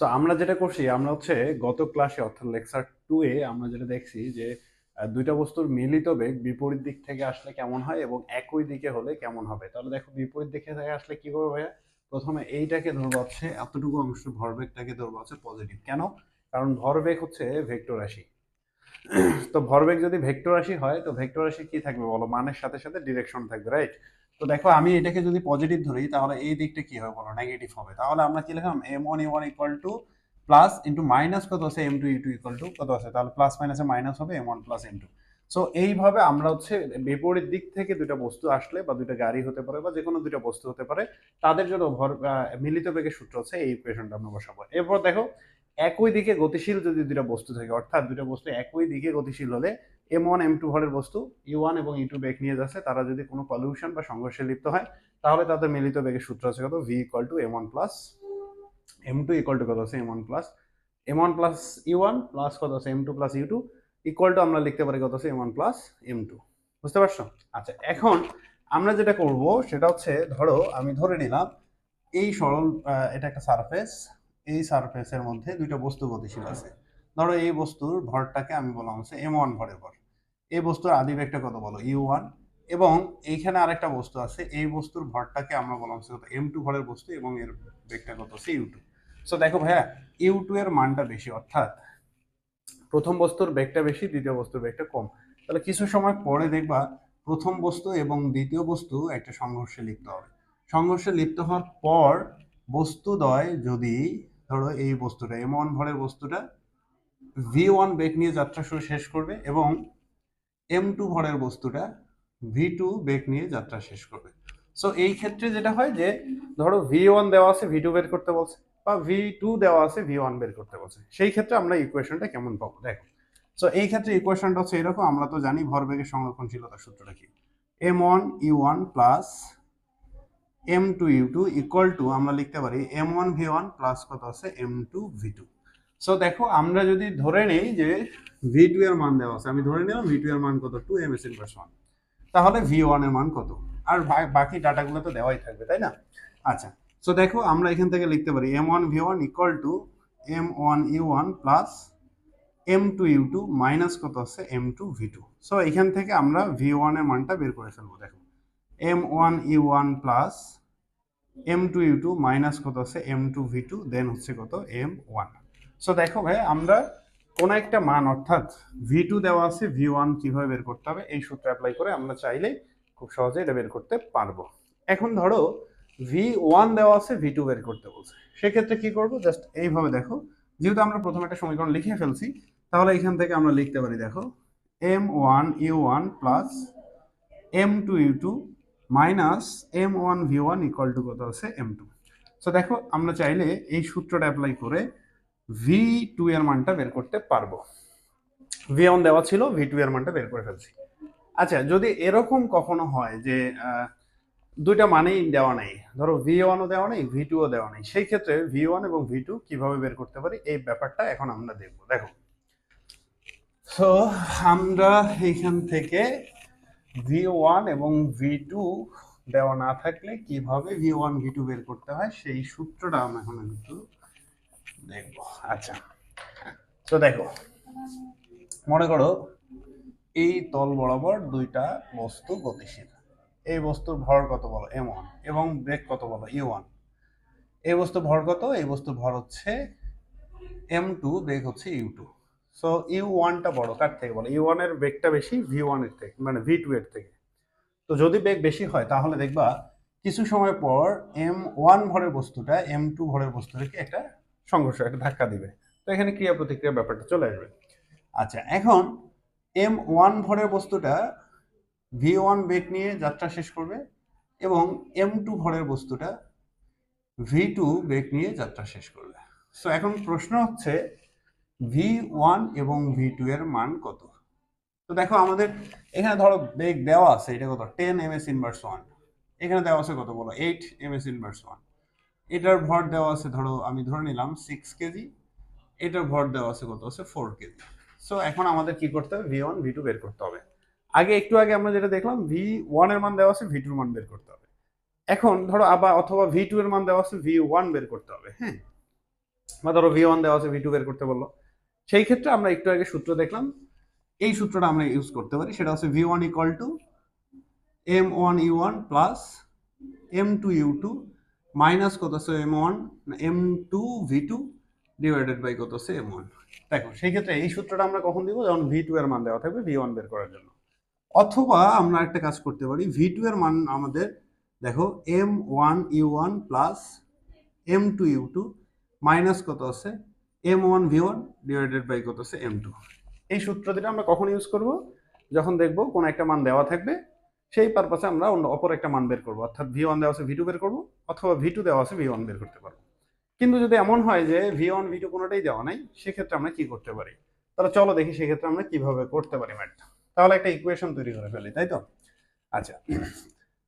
So আমরা যেটা করছি আমরা হচ্ছে গত ক্লাসে অর্থাৎ লেকচার 2 এ আমরা যেটা দেখছি যে দুইটা বস্তুর মিলিত বেগ বিপরীত দিক থেকে আসলে কেমন হয় এবং একই দিকে হলে কেমন হবে। তাহলে দেখো বিপরীত দিকে থেকে আসলে কি করবে ভাইয়া? প্রথমে এইটাকে ধরবো হচ্ছে এতটুকু অংশ ভরবেগটাকে ধরবো হচ্ছে পজিটিভ। কেন? কারণ ভরবেগ হচ্ছে ভেক্টর রাশি। তো ভরবেগ যদি ভেক্টর রাশি হয় তো ভেক্টর রাশি কি থাকবে বলো? মানের সাথে সাথে ডিরেকশন থাকবে, রাইট? তো দেখো আমি এটাকে যদি পজিটিভ ধরি তাহলে এই দিকটা কি হবে বলো? নেগেটিভ হবে। তাহলে আমরা কি লিখলাম? m1 equal to plus into minus কত আছে m2 ইকুয়াল টু কত আছে? তাহলে প্লাস মাইনাসে মাইনাস হবে m1 প্লাস m2। সো এইভাবে আমরা হচ্ছে বিপরীত দিক থেকে দুটো বস্তু আসলে বা দুটো গাড়ি হতে পারে বা যে কোনো দুটো বস্তু হতে পারে, তাদের জন্য মিলিত বেগের সূত্র হচ্ছে এই ইকুয়েশনটা আমরা বসাবো। এরপর দেখো একই দিকে গতিশীল যদি দুটো বস্তু থাকে, অর্থাৎ দুটো বস্তু একই দিকে গতিশীল হলে m1 m2 ভরের বস্তু u1 এবং u2 বেগ নিয়ে যাচ্ছে, তারা যদি কোনো পলিউশন বা সংঘর্ষে লিপ্ত হয় তাহলে তাদের মিলিত বেগের সূত্র আছে কত? v equal to m1 plus m2 equal to কত আছে? m1 প্লাস u1 প্লাস কত আছে? m2 plus u2 equal to আমরা লিখতে পারি কত আছে? m1 plus m2। বুঝতে পারছো? আচ্ছা, এখন আমরা যেটা করব সেটা হচ্ছে, ধরো আমি ধরে নিলাম এই সরল এটা একটা সারফেস, এই সারফেসের মধ্যে দুইটা বস্তু গতিশীল আছে। ধরো এই বস্তুর ভরটাকে আমি বললাম হচ্ছে m1 ভরের ভর। এই বস্তুর আদি বেগটা কত বলো? u1। এবং এইখানে আরেকটা বস্তু আছে, এই বস্তুর ভরটাকে আমরা বললাম হচ্ছে কত? m2 ভরের বস্তু এবং এর বেগটা কত? হচ্ছে u2। সো দেখো ভাইয়া, u2 এর মানটা বেশি, অর্থাৎ প্রথম বস্তুর বেগটা বেশি, দ্বিতীয় বস্তুর বেগটা কম। তাহলে কিছু সময় পরে দেখবা প্রথম বস্তু এবং দ্বিতীয় বস্তু একটা সংঘর্ষে লিপ্ত হবে। সংঘর্ষে লিপ্ত হওয়ার পর বস্তুদ্বয় যদি, ধরো এই বস্তুটা m1 ভরের বস্তুটা v1 বেগ নিয়ে যাত্রা শুরু শেষ করবে এবং m2 ভরের বস্তুটা v2 বেগ নিয়ে যাত্রা শেষ করবে। সো এই ক্ষেত্রে যেটা হয় যে, ধরো v1 দেওয়া আছে v2 বের করতে বলছে, বা v2 দেওয়া আছে v1 বের করতে বলছে, সেই ক্ষেত্রে আমরা ইকুয়েশনটা কেমন পাবো দেখো। সো এই ক্ষেত্রে ইকুয়েশনটা হচ্ছে এরকম, আমরা তো জানি ভরবেগের সংরক্ষণশীলতার সূত্রটা কি? m1 u1 plus m2 u2 equal to আমরা লিখতে পারি m1 v1 প্লাস কত আছে? m2 v2। সো দেখো আমরা যদি ধরে নেই যে v2 এর মান দেওয়া আছে, আমি ধরে নিলাম v2 এর মান কত? 2 ms ইনভার্স 1। তাহলে v1 এর মান কত? আর বাকি ডাটাগুলো তো দেওয়াই থাকবে, তাই না? আচ্ছা, সো দেখো আমরা এখান থেকে লিখতে পারি m1 v1 equal to m1 u1 plus m2 u2 minus কত আছে? m2 v2। সো এখান থেকে আমরা v1 এর মানটা বের করে ফেলবো। দেখো m1 u1 plus m2 u2 minus কত আছে? m2 v2 দেন হচ্ছে কত? m1। সো দেখো ভাই, আমরা কোন একটা মান, অর্থাৎ v2 দেওয়া আছে, v1 কিভাবে বের করতে হবে এই সূত্র অ্যাপ্লাই করে আমরা চাইলে খুব সহজে এটা বের করতে পারবো। এখন ধরো v1 দেওয়া আছে, v2 বের করতে বলছে, সেক্ষেত্রে কি করব? জাস্ট এইভাবে দেখো, যেহেতু আমরা প্রথমে একটা সমীকরণ লিখে ফেলছি, তাহলে এখান থেকে আমরা লিখতে পারি দেখো m1 u1 plus m2 u2 minus m1 v1 equal to কত আছে? m2। সো দেখো আমরা চাইলে এই সূত্রটা অ্যাপ্লাই করে v2 এর মানটা বের করতে পারবো। v1 দেওয়া ছিল, v2 এর মানটা বের করে ফেলছি। আচ্ছা, যদি এরকম কখনো হয় যে দুইটা মানেই দেওয়া নেই, ধরো v1 ও দেওয়া নেই, v2 ও দেওয়া নেই, সেই ক্ষেত্রে v1 এবং v2 কিভাবে বের করতে পারি এই ব্যাপারটা এখন আমরা দেখবো। দেখো, সো আমরা এইখান থেকে v1 এবং v2 দেওয়া না থাকলে কিভাবে v1 v2 বের করতে হয় সেই সূত্রটা আমরা এখন একটু দেখব। আচ্ছা, তো দেখো, মনে করো এই তল বরাবর দুইটা বস্তু গতিশীল। এই বস্তুর ভর কত বলো? m1 এবং বেগ কত বলো? u1। এই বস্তুর ভর কত? এই বস্তুর ভর হচ্ছে m2, বেগ হচ্ছে u2। সো u1টা বড় কার থেকে বলো? u1 এর বেগটা বেশি v1 এর থেকে, মানে v2 এর থেকে। তো যদি বেগ বেশি হয় তাহলে দেখবা কিছু সময় পর m1 ভরের বস্তুটা m2 ভরের বস্তুটাকে একটা সংঘর্ষ, একটা ধাক্কা দিবে। তো এখানে ক্রিয়া প্রতিক্রিয়া ব্যাপারটা চলে আসবে। আচ্ছা, এখন m1 ভরের বস্তুটা v1 বেগ নিয়ে যাত্রা শেষ করবে এবং m2 ভরের বস্তুটা v2 বেগ নিয়ে যাত্রা শেষ করবে। সো এখন প্রশ্ন হচ্ছে v1 এবং v2 এর মান কত? তো দেখো আমাদের এখানে ধরো বেগ দেওয়া আছে, এটা কত? 10 ms ইনভার্স 1। এখানে দেওয়া আছে কত বলো? 8 ms ইনভার্স 1। এটার ভর দেওয়া আছে, ধরো আমি ধরে নিলাম 6 কেজি। এটার ভর দেওয়া আছে কত? আছে 4 কেজি। সো এখন আমাদের কি করতে হবে? v1 v2 বের করতে হবে। একটু আগে আমরা যেটা দেখলাম, v1 এর মান দেওয়া আছে, v2 এর মান বের করতে হবে। এখন ধরো আবার, অথবা v2 এর মান দেওয়া আছে, v1 বের করতে হবে। হ্যাঁ, বা ধরো V1 দেওয়া আছে V2 বের করতে বললো, সেই ক্ষেত্রে আমরা একটু আগে সূত্র দেখলাম, এই সূত্রটা আমরা ইউজ করতে পারি। সেটা হচ্ছে V1 equal to M1U1 plus M2U2 minus কত আছে M1 M2V2 ডিভাইডেড বাই কত আছে M1। দেখো সেই ক্ষেত্রে এই সূত্রটা আমরা কখন দিব, যখন V2 এর মান দেওয়া থাকবে V1 বের করার জন্য। অথবা আমরা একটা কাজ করতে পারি, V2 এর মান আমাদের দেখো M1U1 প্লাস M2U2 মাইনাস কত আছে M1V1 ডিভাইডেড বাই কত আছে M2। এই সূত্র দুটো আমরা কখন ইউজ করব, যখন দেখব কোন একটা মান দেওয়া থাকবে, সেই পারপাসে আমরা অন্য অপর একটা মান বের করব, অর্থাৎ V1 দেওয়া আছে V2 বের করব, অথবা V2 দেওয়া আছে V1 বের করতে পারবো। কিন্তু যদি এমন হয় যে V1 V2 কোনোটাই দেওয়া নাই, সেক্ষেত্রে আমরা কি করতে পারি, তাহলে চলো দেখি সেক্ষেত্রে আমরা কিভাবে করতে পারি ম্যাথটা। তাহলে একটা ইকুয়েশন তৈরি করে ফেলি, তাই তো? আচ্ছা,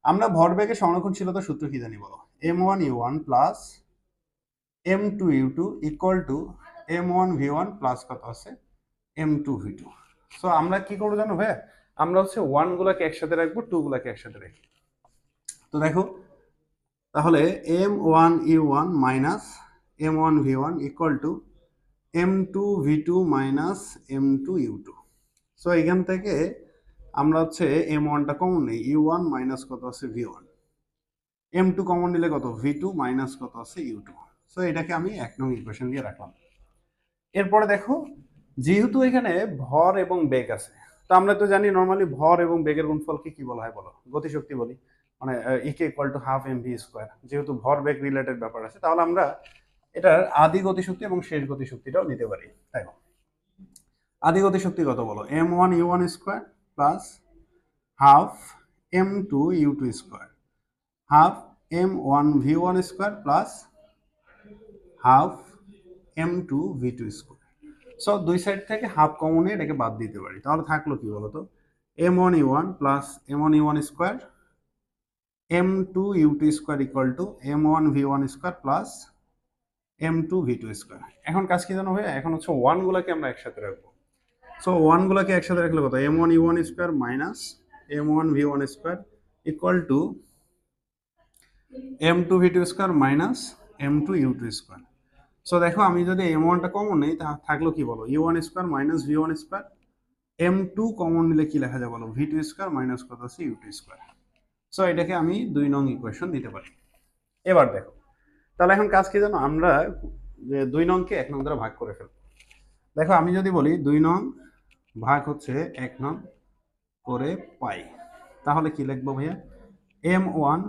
আমরা ভরবেগের সংরক্ষণশীলতার সূত্র কি জানি বলো? M1U1 plus M2U2 equal to M1V1 plus কত আছে M2V2। সো আমরা কি করবো জানো ভাই, আমরা হচ্ছে 1 গুলাকে একসাথে রাখবো, 2 গুলাকে একসাথে রাখি। তো দেখো তাহলে M1U1 minus M1V1 equal to M2V2 minus M2U2। So এখান থেকে আমরা হচ্ছে M1টা কমন নেই, U1 মাইনাস কত আছে V1, M2 কমন নিলে কত V2 মাইনাস কত আছে U2। সো এটাকে আমি 1 নং ইকুয়েশন দিয়ে রাখলাম। এরপরে দেখো যেহেতু এখানে ভর এবং বেগ আছে, তো আমরা তো জানি নর্মালি ভর এবং বেগের গুণফলকে কি বলা হয় বলো? গতিশক্তি বলি, মানে E K equal to half M V square. যেহেতু ভর বেগ রিলেটেড ব্যাপার আছে, তাহলে আমরা এটার আদি গতিশক্তি এবং শেষ গতিশক্তিটাও নিতে পারি, তাই না? আদি গতিশক্তি কত বলো? M1U1 square plus half M2U2 square, half M1V1 square plus half M2V2 square. So দুই সাইড থেকে হাফ কমন নিয়ে এটাকে বাদ দিতে পারি, তাহলে থাকলো কি বলতো? M1U1 plus M1U1 square M2U2 square equal to M1V1 square plus M2V2 square. এখন কাজ কি জানো ভাইয়া, এখন হচ্ছে 1 গুলাকে আমরা একসাথে রাখবো। সো 1 গুলাকে একসাথে রাখলে কত? M1U1 square minus M1V1 square equal to M2V2 square minus M2U2 square. So দেখো আমি যদি M1টা কমন নেই, তা থাকলো কি বলো? U1 square minus V1 square, M2 common নিলে কি লেখা যায় বলো? V2 স্কোয়ার মাইনাস কত আছে U2 স্কোয়ার। সো এটাকে আমি 2 নং ইকুয়েশন দিতে পারি। এবার দেখো তাহলে এখন কাজ কি জানো, আমরা যে 2 নংকে 1 নং দ্বারা ভাগ করে ফেলবো। দেখো আমি যদি বলি 2 নং ভাগ হচ্ছে 1 নং করে পাই, তাহলে কি লিখবো ভাইয়া? M1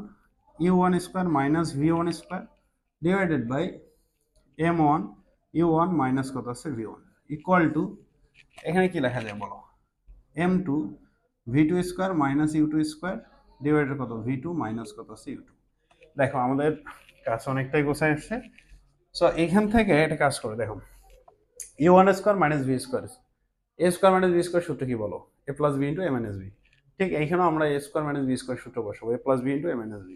U1 square minus V1 square divided by M1 U1 minus কত আছে V1 ইকুয়াল টু, এখানে কি লেখা যায় বলো? M2 V2 square minus U2 square divided কত? V2 মাইনাস কত আছে U2। দেখো আমাদের কাজ অনেকটাই গোছায় আসছে। সো এখান থেকে একটা কাজ করে দেখো, U1 square minus V square, A square minus B square সূত্র কি বলো? A plus B into A minus B। ঠিক এইখানেও আমরা A square minus B square সূত্র বসাবো, A plus B into A minus B।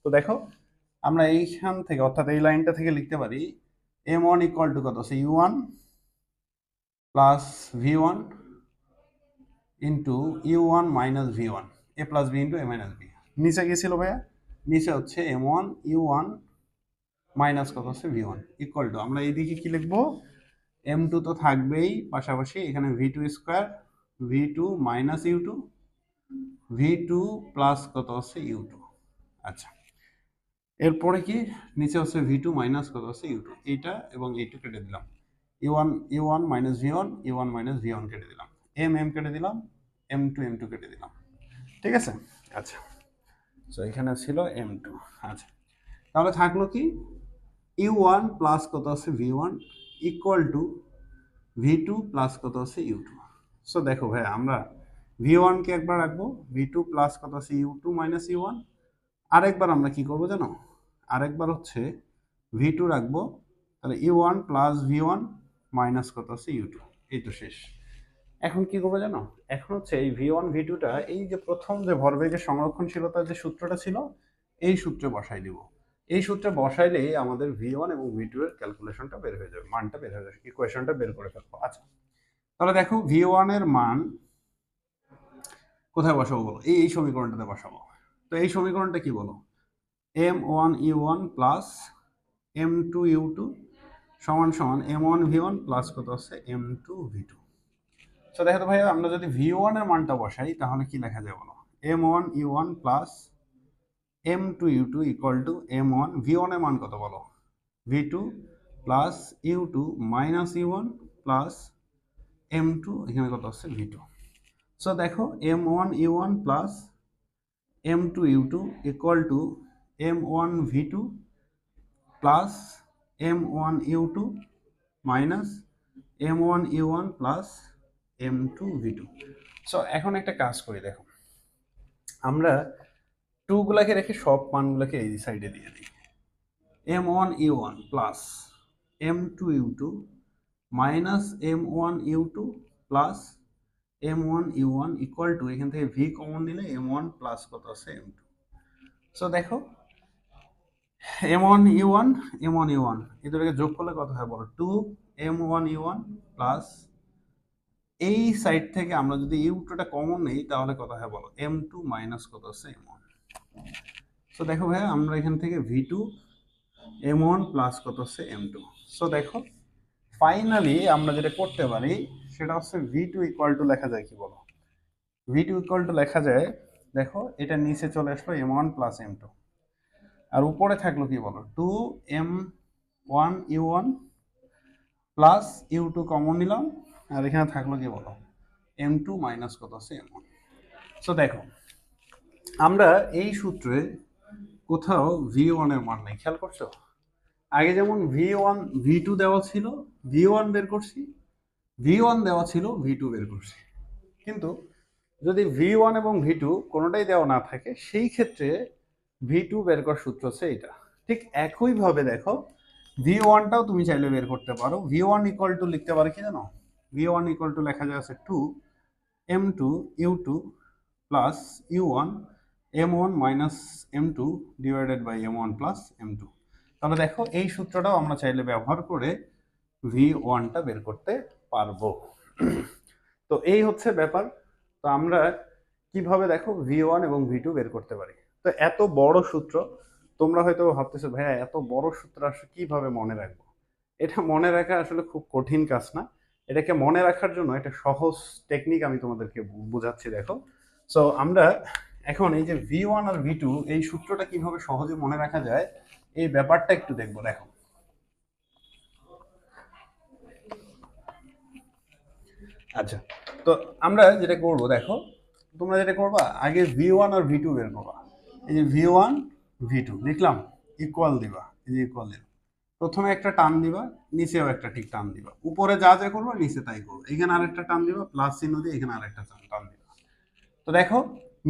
তো দেখো আমরা এইখান থেকে অর্থাৎ এই লাইনটা থেকে লিখতে পারি M1 ইকুয়াল টু কত আছে U1 plus V1 into U1 minus V1, A plus B into A minus B। নিচে কি ছিল ভাইয়া? নিচে হচ্ছে M1 U1 মাইনাস কত আছে V1 ইকুয়াল টু, আমরা এইদিকে কি লিখবো? M2 তো থাকবেই, পাশাপাশি এখানে V2 square V2 minus U2 V2 plus কত আছে U2। আচ্ছা, এরপরে কি নিচে হচ্ছে V2 মাইনাস কত আছে U2, এইটা এবং এইটা কেটে দিলাম, U1 minus V1 U1 minus V1 কেটে দিলাম, M কেটে দিলাম, M2 কেটে দিলাম, ঠিক আছে? আচ্ছা, তো এখানে ছিল M2। আচ্ছা, তাহলে থাকলো কি U1 প্লাস কত আছে V1 equal to V2 plus কত আছে U2। সো দেখো ভাই আমরা V1 কে একবার রাখবো, V2 প্লাস কত আছে U2 মাইনাস U1, আরেকবার আমরা কি করবো জানো? আরেকবার হচ্ছে V2 রাখবো, তাহলে U1 প্লাস V1 মাইনাস কত আছে U2। এই তো শেষ। এখন কি করবো জানো? এখন হচ্ছে এই V1 V2টা এই যে প্রথম যে ভরবেগের সংরক্ষণশীলতার যে সূত্রটা ছিল, এই সূত্রে বসাই দিব। এই সূত্রে বসাইলেই আমাদের V1 এবং V2 এর ক্যালকুলেশনটা বের হয়ে যাবে, মানটা বের হয়ে যাবে, ইকুয়েশনটা বের করে ফেলবো। আচ্ছা, তাহলে দেখো V1 এর মান কোথায় বসাবো বলো? এই সমীকরণটাতে বসাবো। তো এই সমীকরণটা কি বলো? M1U1 প্লাস M2U2 সমান সমান m1v1 প্লাস কত আছে m2v2। সো দেখো তো ভাইয়া, আমরা যদি v1 এর মানটা বসাই তাহলে কি লেখা যায় বলো? m1u1 plus m2u2 equal to m1 v1 এর মান কত বলো? v2 plus u2 minus u1 plus m2, এখানে কত আছে v2। সো দেখো m1u1 plus m2u2 equal to m1v2 plus m1u2 minus m1u1 plus m2v2। So এখন একটা কাজ করি, দেখো আমরা টু গুলাকে রেখে সব মানগুলোকে এই সাইডে দিয়ে দিই। m1u1 plus m2u2 minus m1u2 plus m1u1 equal to, এখান থেকে v কমন নিলে m1 প্লাস কত আছে m2। সো দেখো m1u1 m1u1 এই দুটোকে যোগ করলে কত হয় বলো? 2m1u1 প্লাস এই সাইড থেকে আমরা যদি u2টা কমন নেই তাহলে কত হয় বলো? m2 মাইনাস কত আছে m1। সো দেখো ভাই, আমরা এখান থেকে v2 m1 প্লাস কত আছে m2। সো দেখো ফাইনালি আমরা যেটা করতে পারি সেটা হচ্ছে v2 ইকুয়াল টু লেখা যায় কি বলো? v2 ইকুয়াল টু লেখা যায়, দেখো এটা নিচে চলে আসলো m1 প্লাস m2, আর উপরে থাকলো কি বলো? 2m1u1 প্লাস u2 কমন নিলাম, আর এখানে থাকলো কি বলো? m2 মাইনাস কত আছে m1। সো দেখো আমরা এই সূত্রে কোথাও v1 এর মান নেই, খেয়াল করছো? আগে যেমন v1 v2 দেওয়া ছিল, v1 বের করছি, v1 দেওয়া ছিল, v2 বের করছি। কিন্তু যদি v1 এবং v2 কোনোটাই দেওয়া না থাকে সেই ক্ষেত্রে v2 বের করার সূত্র হচ্ছে এটা। ঠিক একইভাবে দেখো v1টাও তুমি চাইলে বের করতে পারো। v1 ইকুয়াল টু লিখতে পারো কি জানো? v1 ইকুয়াল টু লেখা যায় আছে 2m2u2 plus u1 m1 minus m2 divided by m1 plus m2। তাহলে দেখো এই সূত্রটাও আমরা চাইলে ব্যবহার করে v1টা বের করতে পারবো। তো এই হচ্ছে ব্যাপার। তো আমরা কিভাবে দেখো v1 এবং v2 বের করতে পারি। তো এত বড় সূত্র তোমরা হয়তো ভাবতেছো ভাইয়া এত বড় সূত্র আসলে কিভাবে মনে রাখবো? এটা মনে রাখা আসলে খুব কঠিন কাজ না। এটাকে মনে রাখার জন্য একটা সহজ টেকনিক আমি তোমাদেরকে বোঝাচ্ছি, দেখো। সো আমরা এখন এই যে v1 আর v2 এই সূত্রটা কিভাবে সহজে মনে রাখা যায় এই ব্যাপারটা একটু দেখবো। দেখো আচ্ছা, তো আমরা যেটা করব, দেখো তোমরা যেটা করবা আগে v1 আর v2 বের করবা। এই যে v1 v2 লিখলাম, ইকুয়াল দিবা, এই যে ইকুয়াল দিলাম, প্রথমে একটা টান দিবা, নিচেও একটা ঠিক টান দিবা, উপরে যা যা করবা নিচে তাই করবো। এখানে আরেকটা টান দিবা, প্লাস চিহ্ন দিয়ে এখানে আরেকটা টান দিবা। তো দেখো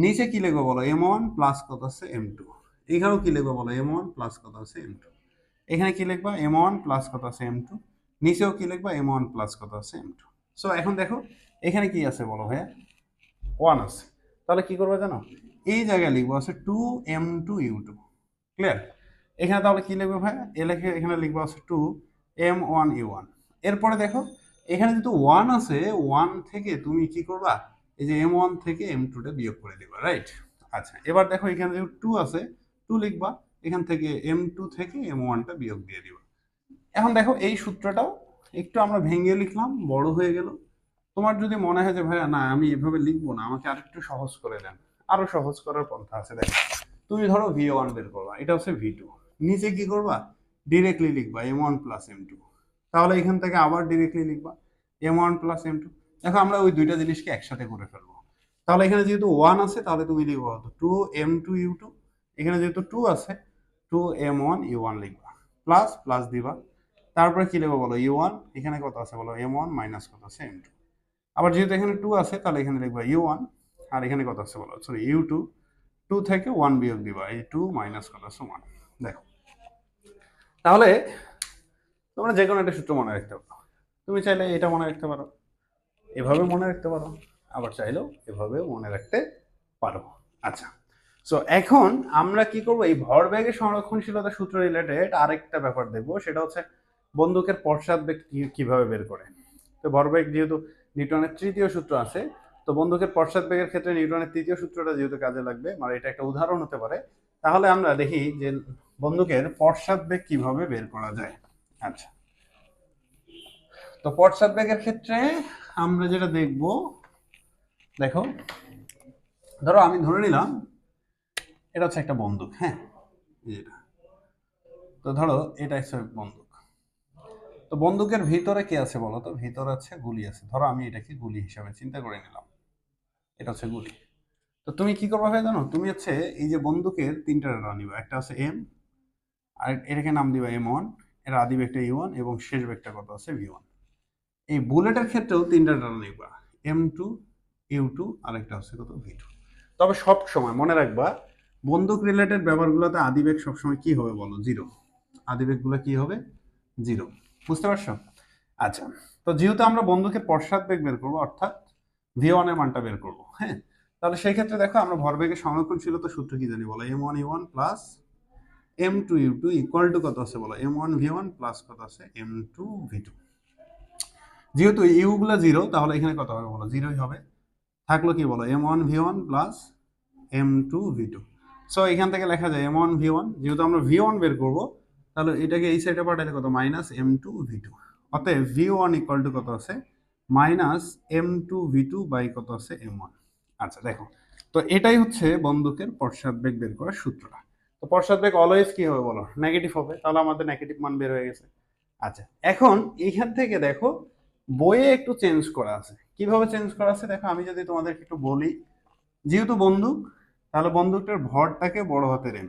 নিচে কি লিখবো বলো? m1 প্লাস কত আছে m2। এখানেও কি লিখবো বলো? m1 প্লাস কত আছে m2। এখানে কি লিখবা? m1 প্লাস কত আছে m2। নিচেও কি লিখবা? m1 প্লাস কত আছে m2। সো এখন দেখো এখানে কি আছে বলো ভাইয়া? 1 আছে। তাহলে কি করবো জানো? এই জায়গায় লিখবো আছে 2m2u2। ক্লিয়ার? এখানে তাহলে কি লিখবো ভাইয়া? এখানে লিখবো আছে 2m1u1। এরপরে দেখো এখানে যেহেতু 1 আছে, 1 থেকে তুমি কি করবা? এই যে m1 থেকে m2টা বিয়োগ করে দিবা, রাইট? আচ্ছা, এবার দেখো এখানে যেহেতু 2 আছে, 2 লিখবা, এখান থেকে m2 থেকে m1টা বিয়োগ দিয়ে দিবা। এখন দেখো এই সূত্রটাও একটু আমরা ভেঙে লিখলাম, বড় হয়ে গেল। তোমার যদি মনে হয় যে ভাইয়া না আমি এভাবে লিখবো না, আমাকে আরেকটু সহজ করে দেন, আরো সহজ করার পন্থা আছে। দেখো তুমি ধরো v1 বের করবা, এটা হচ্ছে v2, নিচে কি করবা? ডিরেক্টলি লিখবা m1 প্লাস m2। তাহলে এখান থেকে আবার ডিরেক্টলি লিখবা m1 প্লাস m2। দেখো আমরা ওই দুইটা জিনিসকে একসাথে করে ফেলবো। তাহলে এখানে যেহেতু 1 আছে তাহলে তুমি লিখবা 2m2u2, এখানে যেহেতু 2 আছে 2m1u1 লিখবা, প্লাস প্লাস দিবা, তারপরে কি লিখবো বলো? u1, এখানে কত আছে বলো? m1 মাইনাস কত আছে m2। আবার যেহেতু এখানে 2 আছে তাহলে এখানে লিখবা u1, আর এখানে কত আছে বলো? সরি u2, 2 থেকে 1 বিয়োগ দিবা, এই 2 মাইনাস কত আছে 1। দেখো তাহলে তোমরা যে কোনো একটা সূত্র মনে রাখতে পারো। তুমি চাইলে এটা মনে রাখতে পারো, এভাবে মনে রাখতে পারো, আবার চাইলেও এভাবেও মনে রাখতে পারো। আচ্ছা, সো এখন আমরা কি করব? এই ভরবেগের সংরক্ষণশীলতা সূত্র রিলেটেড আরেকটা ব্যাপার দেখবো, সেটা হচ্ছে বন্দুকের পশ্চাৎবেগ কিভাবে বের করে। তো ভরবেগ যেহেতু নিউটনের তৃতীয় সূত্র আছে, তো বন্দুকের পশ্চাৎবেগের ক্ষেত্রে নিউটনের তৃতীয় সূত্রটা যেহেতু কাজে লাগবে, মানে এটা একটা উদাহরণ হতে পারে, তাহলে আমরা দেখি যে বন্দুকের পশ্চাৎবেগ কিভাবে বের করা যায়। আচ্ছা, তো পশ্চাৎবেগের ক্ষেত্রে আমরা যেটা দেখব, দেখো ধরো আমি ধরে নিলাম এটা হচ্ছে একটা বন্দুক, হ্যাঁ, এটা তো ধরো এটা হচ্ছে বন্দুক। তো বন্দুকের ভিতরে কি আছে বলো তো? ভিতরে আছে গুলি আছে। ধরো আমি এটাকে গুলি হিসাবে চিন্তা করে নিলাম, এটা হচ্ছে গুলি। তো তুমি কি করবে ভাই জানো? তুমি হচ্ছে এই যে বন্দুকের তিনটা ডানা নিবা, একটা আছে এম, আর এটাকে নাম দিবা M1, এর আদি বেগটা E1 এবং শেষ বেগটা কত আছে V1। এই বুলেটের ক্ষেত্রেও তিনটা ডানা নিবা, M2, U2 আর একটা হচ্ছে কত V2। তবে সব সময় মনে রাখবা বন্দুক রিলেটেড ব্যাপারগুলোতে আদিবেগ সবসময় কি হবে বলো? জিরো। আদিবেগগুলো কি হবে? জিরো। বুঝতে পারছো? আচ্ছা, তো যেহেতু আমরা বন্দুকের পশ্চাৎবেগ বের করবো, অর্থাৎ V1 এর মানটা বের করবো, হ্যাঁ, তাহলে সেই ক্ষেত্রে দেখো আমরা ভরবেগের সংরক্ষণশীলতা সূত্র কি জানি বলো? M1 U1 plus M2U2 equal to কত আছে বলো? M1V1 প্লাস কত আছে? M2V2। যেহেতু ইউ গুলো জিরো, তাহলে এখানে কত হবে বলো? জিরোই হবে। থাকলো কি বলো? M1V1 plus M2V2। সো এখান থেকে লেখা যায় M1V1, যেহেতু আমরা V1 বের করব, তাহলে এটাকে এই সাইডে পাঠালে কত? Minus M2V2। অতএব V1 ইকুয়াল টু কত আছে? মাইনাস M2V2 বাই কত আছে? M1। আচ্ছা দেখো, তো এটাই হচ্ছে বন্দুকের পশ্চাৎবেগ বের করার সূত্রটা। তো পশ্চাৎবেগ অলওয়েজ কি হবে বলো? নেগেটিভ হবে। তাহলে আমাদের নেগেটিভ মান বের হয়ে গেছে। আচ্ছা, এখন এইখান থেকে দেখো বইয়ে একটু চেঞ্জ করা আছে। কিভাবে চেঞ্জ করা আছে দেখো, আমি যদি তোমাদেরকে একটু বলি, যেহেতু বন্দুক, তাহলে বন্দুকটার ভরটাকে বড় হাতের এম,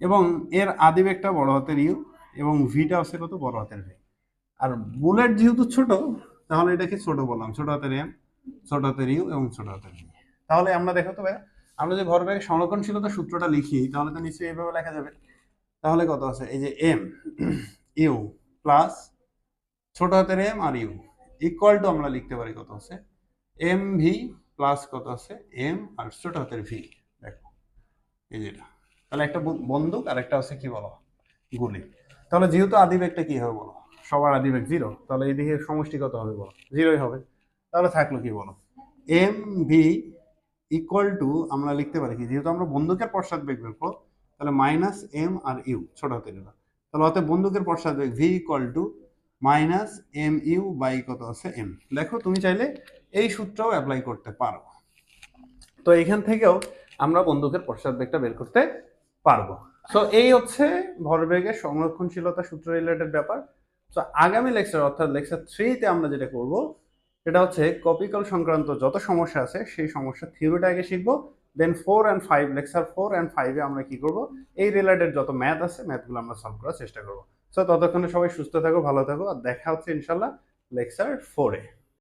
এবং এর আদিবেগটা বড় হাতের ইউ, এবং ভিটা আছে কত? বড় হাতের ভি। আর বুলেট যেহেতু ছোট, তাহলে এটাকে ছোট বললাম, ছোট হাতের এম, ছোট হাতের ইউ এবং ছোট হাতের ভি। তাহলে আমরা দেখো তো ভাই, আমরা যদি ভরবেগের সংরক্ষণশীলতা সূত্রটা লিখি, তাহলে তো নিশ্চয়ই এইভাবে লেখা যাবে। তাহলে কত আছে? এই যে এম ইউ প্লাস ছোট হাতের এম আর ইউ ইকুয়াল টু আমরা লিখতে পারি কত আছে? এম ভি প্লাস কত আছে? এম আর ছোট হাতের ভি। দেখো এই যেটা, তাহলে একটা বন্দুক আর একটা আছে কি বলো? গুলি। তাহলে যেহেতু আদিবেগটা কি হবে বলো? সবার আদিবেগ জিরো, তাহলে এই দিকে সমষ্টি কত হবে বলো? জিরোই হবে। তাহলে থাকলো কি বলো? এম ভি ইকুয়াল টু আমরা লিখতে পারি কি, যেহেতু আমরা বন্দুকের পশ্চাৎবেগ বের করব, তাহলে মাইনাস এম আর ইউ ছোট হাতের এটা। তাহলে অতএব বন্দুকের পশ্চাৎবেগ V equal to minus M U by কত আছে? এম। দেখো তুমি চাইলে এই সূত্রও অ্যাপ্লাই করতে পারো। তো এখান থেকেও আমরা বন্দুকের পশ্চাৎবেগটা বের করতে পারবো। সো এই হচ্ছে ভরবেগের সংরক্ষণশীলতা সূত্র রিলেটেড ব্যাপার। তো আগামী লেকচার অর্থাৎ লেকচার 3-তে আমরা যেটা করব, সেটা হচ্ছে কপিকল সংক্রান্ত যত সমস্যা আছে সেই সমস্যা থিওরিটা আগে শিখবো। দেন 4 and 5, লেকচার 4 and 5-এ আমরা কি করব? এই রিলেটেড যত ম্যাথ আছে ম্যাথগুলো আমরা সলভ করার চেষ্টা করব। সো ততক্ষণে সবাই সুস্থ থাকো, ভালো থাকো, আর দেখা হচ্ছে ইনশাল্লাহ লেকচার 4-এ।